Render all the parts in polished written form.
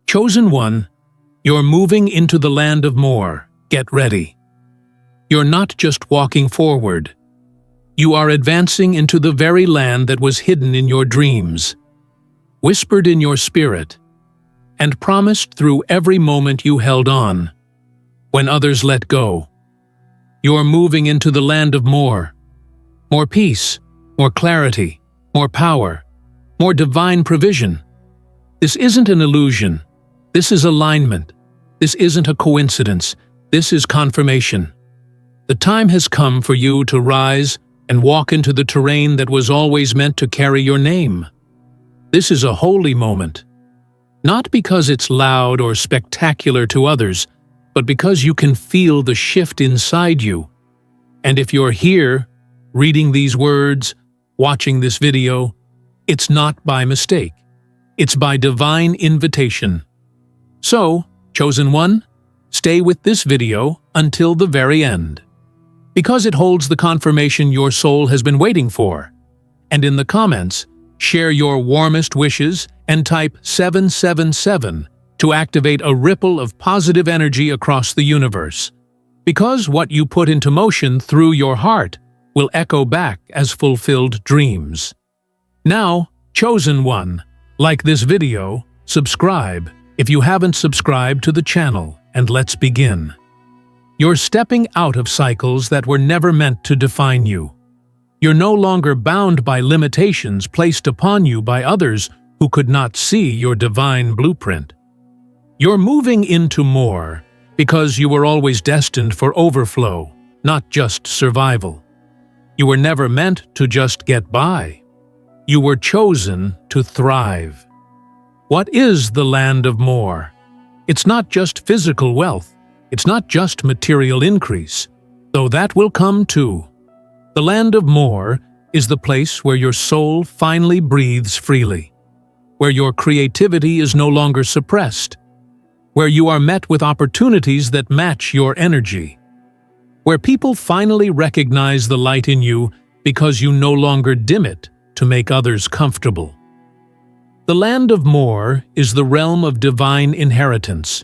Chosen one, you're moving into the land of more. Get ready. You're not just walking forward. You are advancing into the very land that was hidden in your dreams, whispered in your spirit, and promised through every moment you held on, when others let go. You're moving into the land of more. More peace, more clarity, more power, more divine provision. This isn't an illusion. This is alignment. This isn't a coincidence. This is confirmation. The time has come for you to rise and walk into the terrain that was always meant to carry your name. This is a holy moment. Not because it's loud or spectacular to others, but because you can feel the shift inside you. And if you're here, reading these words, watching this video, it's not by mistake. It's by divine invitation. So, chosen one, stay with this video until the very end, because it holds the confirmation your soul has been waiting for. And in the comments, share your warmest wishes and type 777 to activate a ripple of positive energy across the universe. Because what you put into motion through your heart will echo back as fulfilled dreams. Now, chosen one, like this video, subscribe if you haven't subscribed to the channel, and let's begin. You're stepping out of cycles that were never meant to define you. You're no longer bound by limitations placed upon you by others who could not see your divine blueprint. You're moving into more because you were always destined for overflow, not just survival. You were never meant to just get by. You were chosen to thrive. What is the land of more? It's not just physical wealth. It's not just material increase, though that will come too. The land of more is the place where your soul finally breathes freely, where your creativity is no longer suppressed, where you are met with opportunities that match your energy, where people finally recognize the light in you because you no longer dim it to make others comfortable. The land of more is the realm of divine inheritance,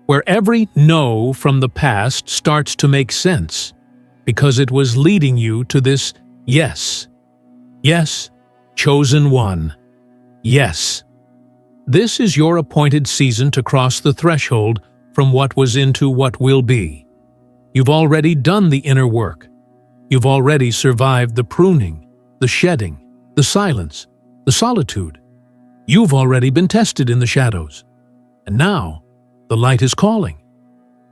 where every no from the past starts to make sense, because it was leading you to this yes. Yes, chosen one. Yes. This is your appointed season to cross the threshold from what was into what will be. You've already done the inner work. You've already survived the pruning, the shedding, the silence, the solitude. You've already been tested in the shadows. And now, the light is calling.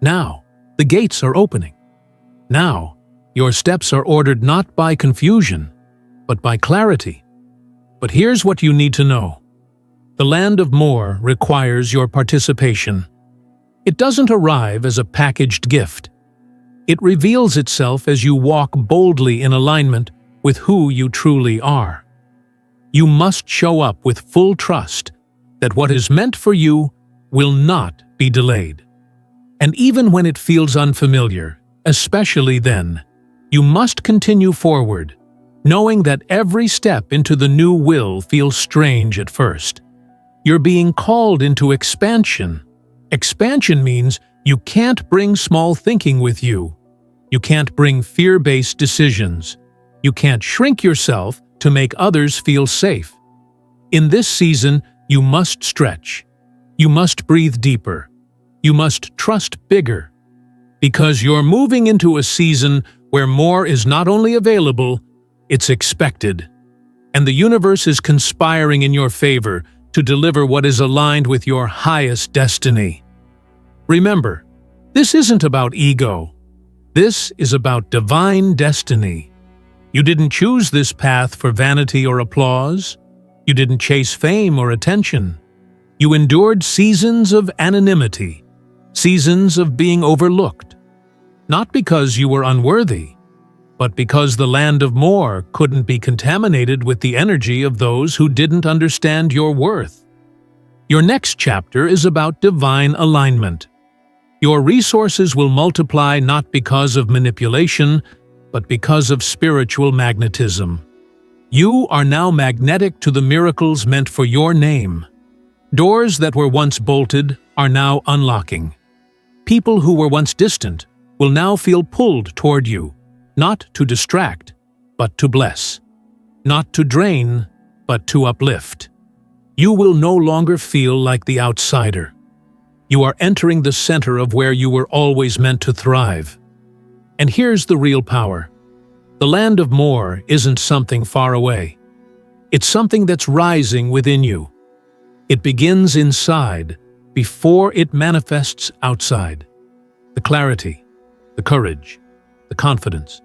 Now, the gates are opening. Now, your steps are ordered not by confusion, but by clarity. But here's what you need to know. The land of more requires your participation. It doesn't arrive as a packaged gift. It reveals itself as you walk boldly in alignment with who you truly are. You must show up with full trust that what is meant for you will not be delayed. And even when it feels unfamiliar, especially then, you must continue forward, knowing that every step into the new will feels strange at first. You're being called into expansion. Expansion means you can't bring small thinking with you. You can't bring fear-based decisions. You can't shrink yourself to make others feel safe. In this season, you must stretch. You must breathe deeper. You must trust bigger. Because you're moving into a season where more is not only available, it's expected. And the universe is conspiring in your favor to deliver what is aligned with your highest destiny. Remember, this isn't about ego. This is about divine destiny. You didn't choose this path for vanity or applause. You didn't chase fame or attention. You endured seasons of anonymity, seasons of being overlooked. Not because you were unworthy, but because the land of more couldn't be contaminated with the energy of those who didn't understand your worth. Your next chapter is about divine alignment. Your resources will multiply not because of manipulation, but because of spiritual magnetism. You are now magnetic to the miracles meant for your name. Doors that were once bolted are now unlocking. People who were once distant will now feel pulled toward you, not to distract, but to bless. Not to drain, but to uplift. You will no longer feel like the outsider. You are entering the center of where you were always meant to thrive. And here's the real power. The land of more isn't something far away. It's something that's rising within you. It begins inside before it manifests outside. The clarity, the courage, the confidence.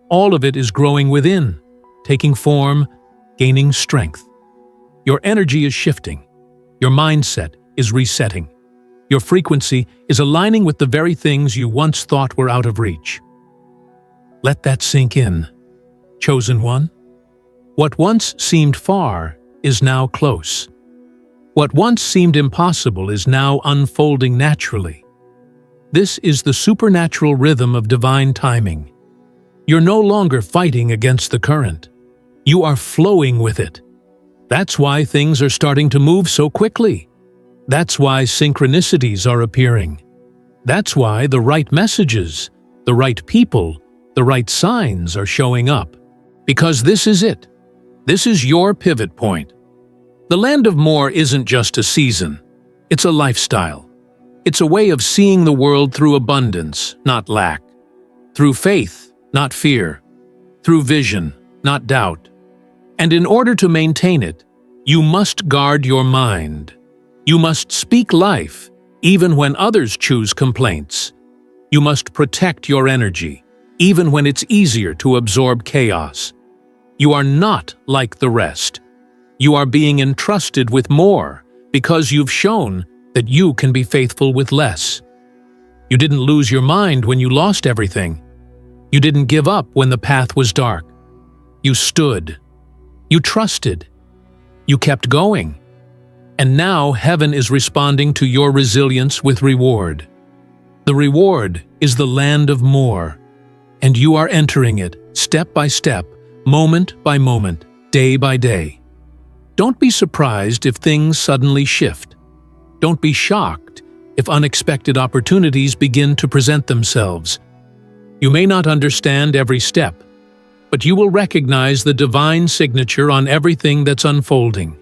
All of it is growing within, taking form, gaining strength. Your energy is shifting. Your mindset is resetting. Your frequency is aligning with the very things you once thought were out of reach. Let that sink in. Chosen one? What once seemed far is now close. What once seemed impossible is now unfolding naturally. This is the supernatural rhythm of divine timing. You're no longer fighting against the current. You are flowing with it. That's why things are starting to move so quickly. That's why synchronicities are appearing. That's why the right messages, the right people, the right signs are showing up. Because this is it. This is your pivot point. The land of more isn't just a season. It's a lifestyle. It's a way of seeing the world through abundance, not lack. Through faith, not fear. Through vision, not doubt. And in order to maintain it, you must guard your mind. You must speak life, even when others choose complaints. You must protect your energy, even when it's easier to absorb chaos. You are not like the rest. You are being entrusted with more because you've shown that you can be faithful with less. You didn't lose your mind when you lost everything. You didn't give up when the path was dark. You stood. You trusted. You kept going. And now heaven is responding to your resilience with reward. The reward is the land of more, and you are entering it step by step, moment by moment, day by day. Don't be surprised if things suddenly shift. Don't be shocked if unexpected opportunities begin to present themselves. You may not understand every step, but you will recognize the divine signature on everything that's unfolding.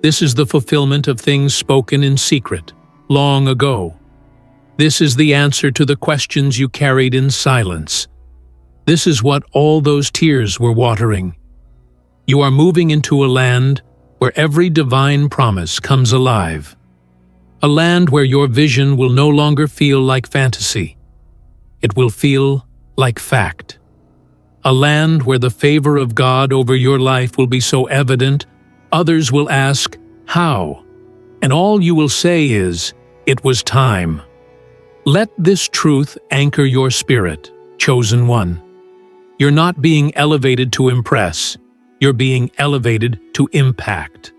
This is the fulfillment of things spoken in secret, long ago. This is the answer to the questions you carried in silence. This is what all those tears were watering. You are moving into a land where every divine promise comes alive. A land where your vision will no longer feel like fantasy. It will feel like fact. A land where the favor of God over your life will be so evident, others will ask, how? And all you will say is, it was time. Let this truth anchor your spirit, chosen one. You're not being elevated to impress. You're being elevated to impact.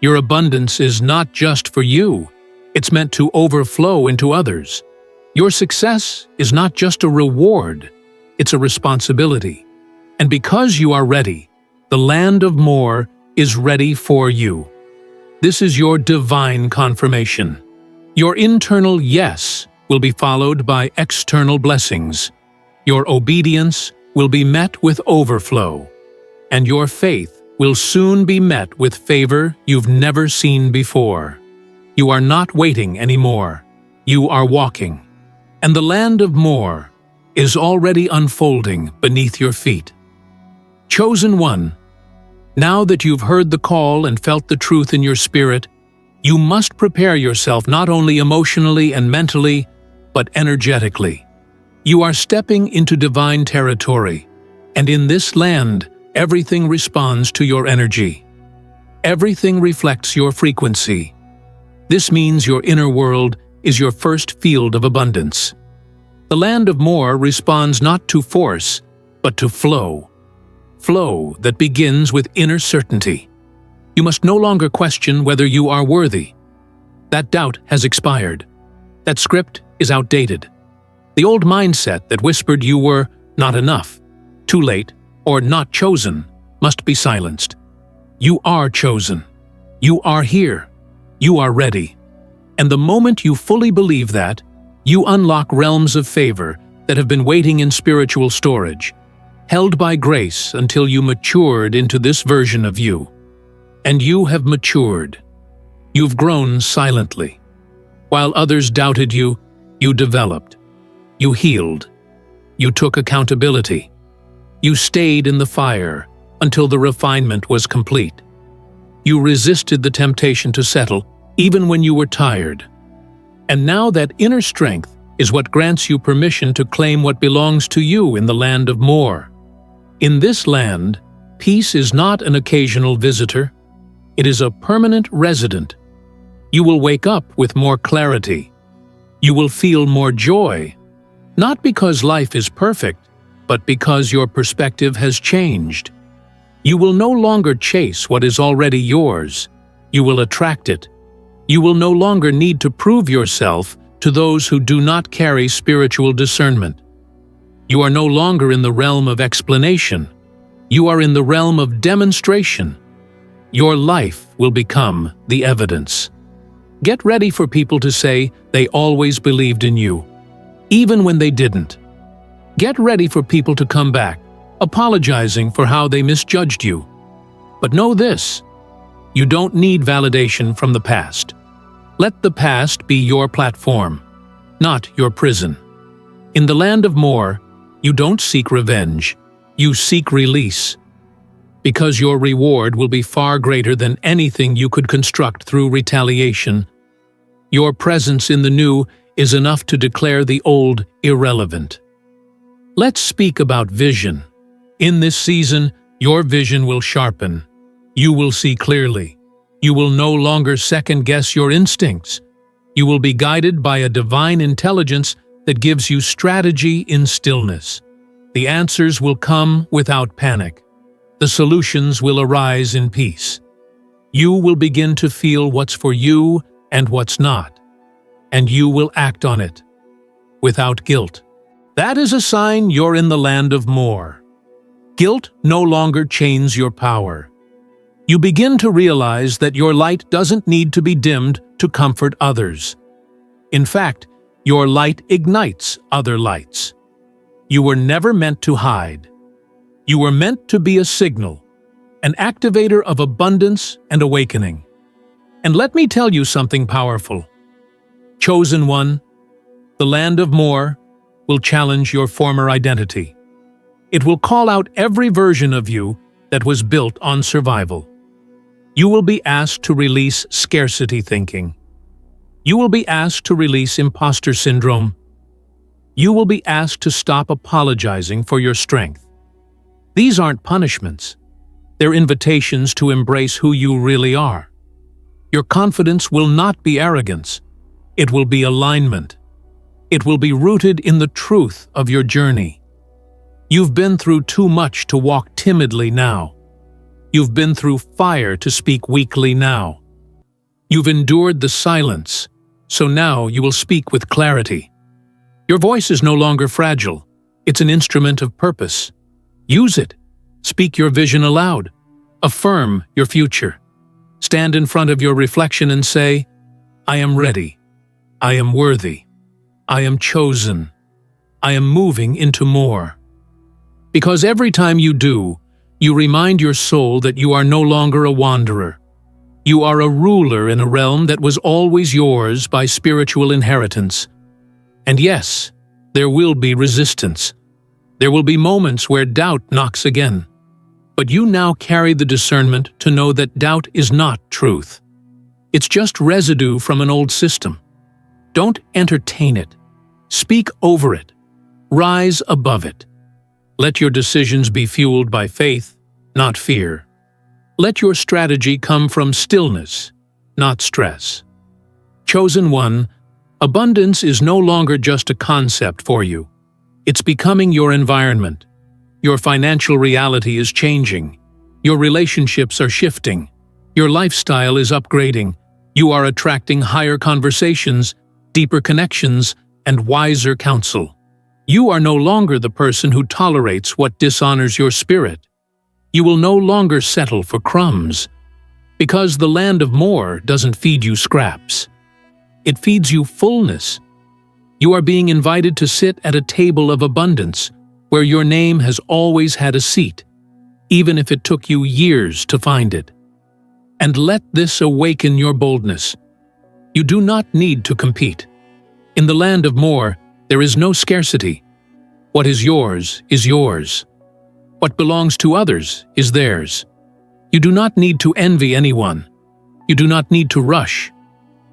Your abundance is not just for you. It's meant to overflow into others. Your success is not just a reward. It's a responsibility. And because you are ready, the land of more is ready for you. This is your divine confirmation. Your internal yes will be followed by external blessings. Your obedience will be met with overflow. And your faith will soon be met with favor you've never seen before. You are not waiting anymore. You are walking. And the land of more is already unfolding beneath your feet. Chosen one, now that you've heard the call and felt the truth in your spirit, you must prepare yourself not only emotionally and mentally, but energetically. You are stepping into divine territory, and in this land, everything responds to your energy. Everything reflects your frequency. This means your inner world is your first field of abundance. The land of more responds not to force, but to flow. Flow that begins with inner certainty. You must no longer question whether you are worthy. That doubt has expired. That script is outdated. The old mindset that whispered you were not enough, too late, or not chosen must be silenced. You are chosen. You are here. You are ready. And the moment you fully believe that, you unlock realms of favor that have been waiting in spiritual storage, held by grace until you matured into this version of you. And you have matured. You've grown silently. While others doubted you, you developed. You healed. You took accountability. You stayed in the fire until the refinement was complete. You resisted the temptation to settle, even when you were tired. And now that inner strength is what grants you permission to claim what belongs to you in the land of more. In this land, peace is not an occasional visitor. It is a permanent resident. You will wake up with more clarity. You will feel more joy, not because life is perfect, but because your perspective has changed. You will no longer chase what is already yours. You will attract it. You will no longer need to prove yourself to those who do not carry spiritual discernment. You are no longer in the realm of explanation. You are in the realm of demonstration. Your life will become the evidence. Get ready for people to say they always believed in you, even when they didn't. Get ready for people to come back, apologizing for how they misjudged you. But know this: you don't need validation from the past. Let the past be your platform, not your prison. In the land of more, you don't seek revenge, you seek release. Because your reward will be far greater than anything you could construct through retaliation. Your presence in the new is enough to declare the old irrelevant. Let's speak about vision. In this season, your vision will sharpen. You will see clearly. You will no longer second-guess your instincts. You will be guided by a divine intelligence that gives you strategy in stillness. The answers will come without panic. The solutions will arise in peace. You will begin to feel what's for you and what's not, and you will act on it without guilt. That is a sign you're in the land of more. Guilt no longer chains your power. You begin to realize that your light doesn't need to be dimmed to comfort others. In fact, your light ignites other lights. You were never meant to hide. You were meant to be a signal, an activator of abundance and awakening. And let me tell you something powerful. Chosen one, the land of more, will challenge your former identity. It will call out every version of you that was built on survival. You will be asked to release scarcity thinking. You will be asked to release imposter syndrome. You will be asked to stop apologizing for your strength. These aren't punishments. They're invitations to embrace who you really are. Your confidence will not be arrogance. It will be alignment. It will be rooted in the truth of your journey. You've been through too much to walk timidly now. You've been through fire to speak weakly now. You've endured the silence, so now you will speak with clarity. Your voice is no longer fragile. It's an instrument of purpose. Use it. Speak your vision aloud. Affirm your future. Stand in front of your reflection and say, I am ready. I am worthy. I am chosen. I am moving into more. Because every time you do, you remind your soul that you are no longer a wanderer. You are a ruler in a realm that was always yours by spiritual inheritance. And yes, there will be resistance. There will be moments where doubt knocks again. But you now carry the discernment to know that doubt is not truth. It's just residue from an old system. Don't entertain it. Speak over it. Rise above it. Let your decisions be fueled by faith, not fear. Let your strategy come from stillness, not stress. Chosen one, abundance is no longer just a concept for you. It's becoming your environment. Your financial reality is changing. Your relationships are shifting. Your lifestyle is upgrading. You are attracting higher conversations, deeper connections, and wiser counsel. You are no longer the person who tolerates what dishonors your spirit. You will no longer settle for crumbs. Because the land of more doesn't feed you scraps. It feeds you fullness. You are being invited to sit at a table of abundance where your name has always had a seat, even if it took you years to find it. And let this awaken your boldness. You do not need to compete. In the land of more, there is no scarcity. What is yours is yours. What belongs to others is theirs. You do not need to envy anyone. You do not need to rush.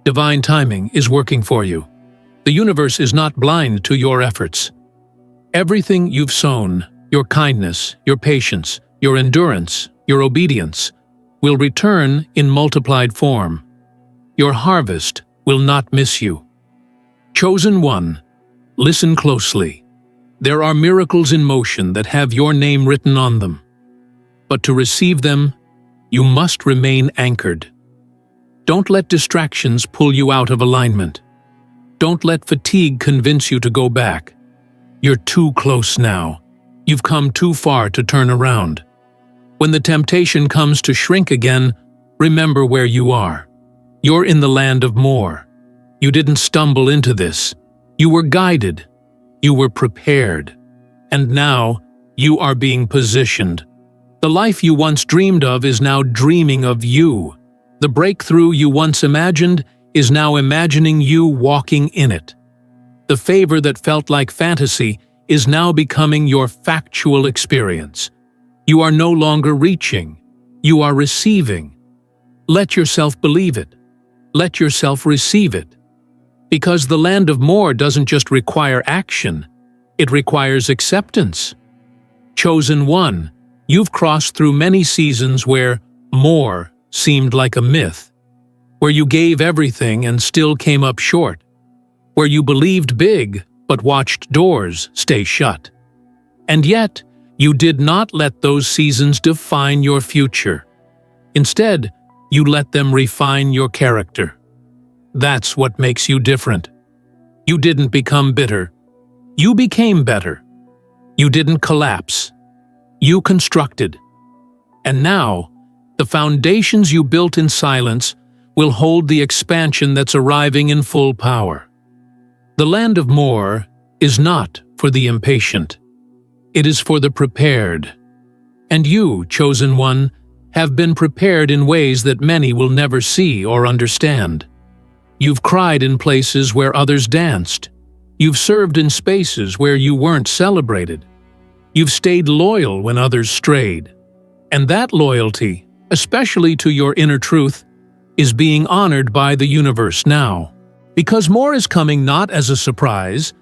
Divine timing is working for you. The universe is not blind to your efforts. Everything you've sown, your kindness, your patience, your endurance, your obedience, will return in multiplied form. Your harvest will not miss you. Chosen one, listen closely. There are miracles in motion that have your name written on them. But to receive them, you must remain anchored. Don't let distractions pull you out of alignment. Don't let fatigue convince you to go back. You're too close now. You've come too far to turn around. When the temptation comes to shrink again, remember where you are. You're in the land of more. You didn't stumble into this. You were guided. You were prepared. And now, you are being positioned. The life you once dreamed of is now dreaming of you. The breakthrough you once imagined is now imagining you walking in it. The favor that felt like fantasy is now becoming your factual experience. You are no longer reaching. You are receiving. Let yourself believe it. Let yourself receive it. Because the land of more doesn't just require action, it requires acceptance. Chosen one, you've crossed through many seasons where more seemed like a myth, where you gave everything and still came up short, where you believed big but watched doors stay shut. And yet, you did not let those seasons define your future. Instead, you let them refine your character. That's what makes you different. You didn't become bitter. You became better. You didn't collapse. You constructed. And now, the foundations you built in silence will hold the expansion that's arriving in full power. The land of more is not for the impatient. It is for the prepared. And you, chosen one, have been prepared in ways that many will never see or understand. You've cried in places where others danced. You've served in spaces where you weren't celebrated. You've stayed loyal when others strayed. And that loyalty, especially to your inner truth, is being honored by the universe now. Because more is coming not as a surprise,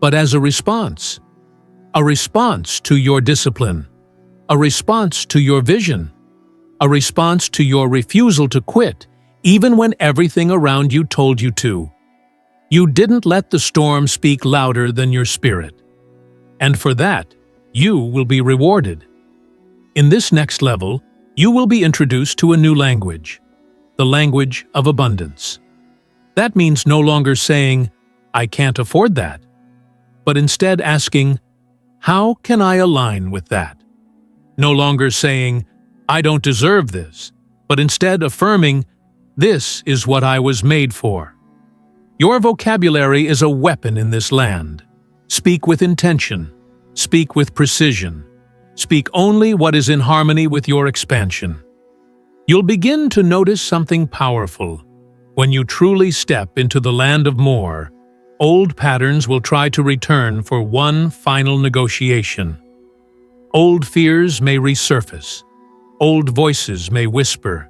but as a response. A response to your discipline. A response to your vision. A response to your refusal to quit, even when everything around you told you to. You didn't let the storm speak louder than your spirit. And for that, you will be rewarded. In this next level, you will be introduced to a new language, the language of abundance. That means no longer saying, "I can't afford that," but instead asking, "How can I align with that?" No longer saying, "I don't deserve this," but instead affirming, "This is what I was made for." Your vocabulary is a weapon in this land. Speak with intention. Speak with precision. Speak only what is in harmony with your expansion. You'll begin to notice something powerful. When you truly step into the land of more, old patterns will try to return for one final negotiation. Old fears may resurface. Old voices may whisper.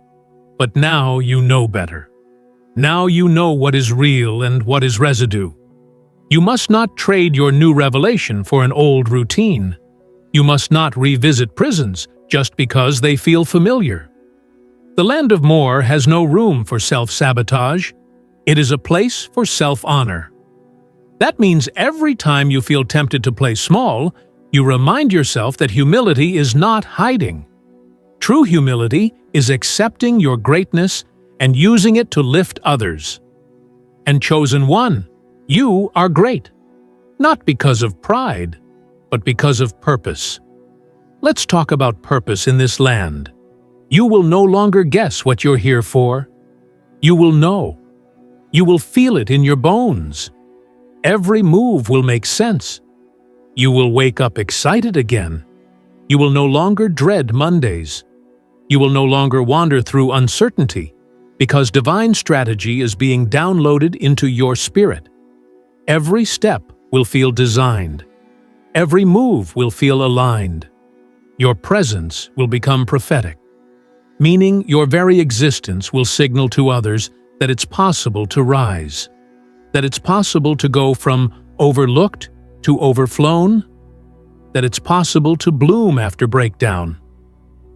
But now you know better. Now you know what is real and what is residue. You must not trade your new revelation for an old routine. You must not revisit prisons just because they feel familiar. The land of more has no room for self-sabotage. It is a place for self-honor. That means every time you feel tempted to play small, you remind yourself that humility is not hiding. True humility is accepting your greatness and using it to lift others. And chosen one, you are great, not because of pride, but because of purpose. Let's talk about purpose in this land. You will no longer guess what you're here for. You will know. You will feel it in your bones. Every move will make sense. You will wake up excited again. You will no longer dread Mondays. You will no longer wander through uncertainty, because divine strategy is being downloaded into your spirit. Every step will feel designed. Every move will feel aligned. Your presence will become prophetic, meaning your very existence will signal to others that it's possible to rise, that it's possible to go from overlooked to overflown, that it's possible to bloom after breakdown,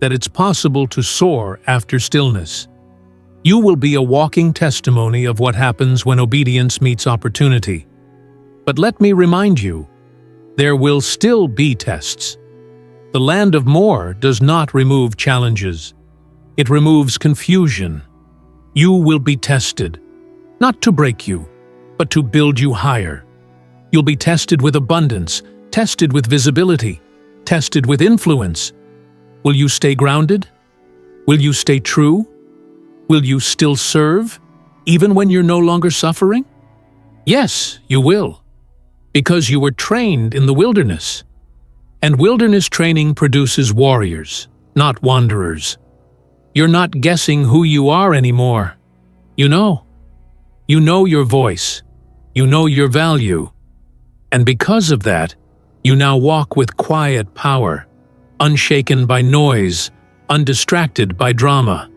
that it's possible to soar after stillness. You will be a walking testimony of what happens when obedience meets opportunity. But let me remind you, there will still be tests. The land of more does not remove challenges. It removes confusion. You will be tested, not to break you, but to build you higher. You'll be tested with abundance, tested with visibility, tested with influence. Will you stay grounded? Will you stay true? Will you still serve, even when you're no longer suffering? Yes, you will, because you were trained in the wilderness. And wilderness training produces warriors, not wanderers. You're not guessing who you are anymore. You know. You know your voice. You know your value. And because of that, you now walk with quiet power, unshaken by noise, undistracted by drama.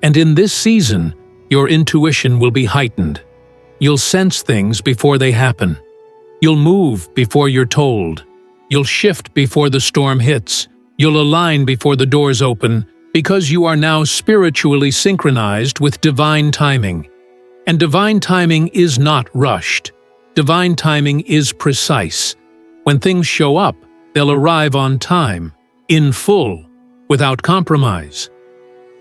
And in this season, your intuition will be heightened. You'll sense things before they happen. You'll move before you're told. You'll shift before the storm hits. You'll align before the doors open, because you are now spiritually synchronized with divine timing. And divine timing is not rushed. Divine timing is precise. When things show up, they'll arrive on time, in full, without compromise.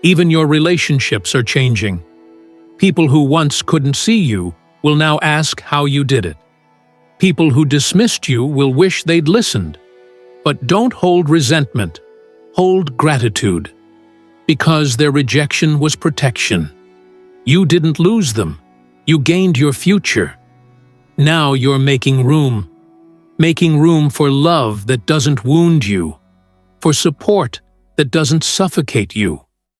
Even your relationships are changing. People who once couldn't see you will now ask how you did it. People who dismissed you will wish they'd listened. But don't hold resentment. Hold gratitude. Because their rejection was protection. You didn't lose them. You gained your future. Now you're making room for love that doesn't wound you, for support that doesn't suffocate you,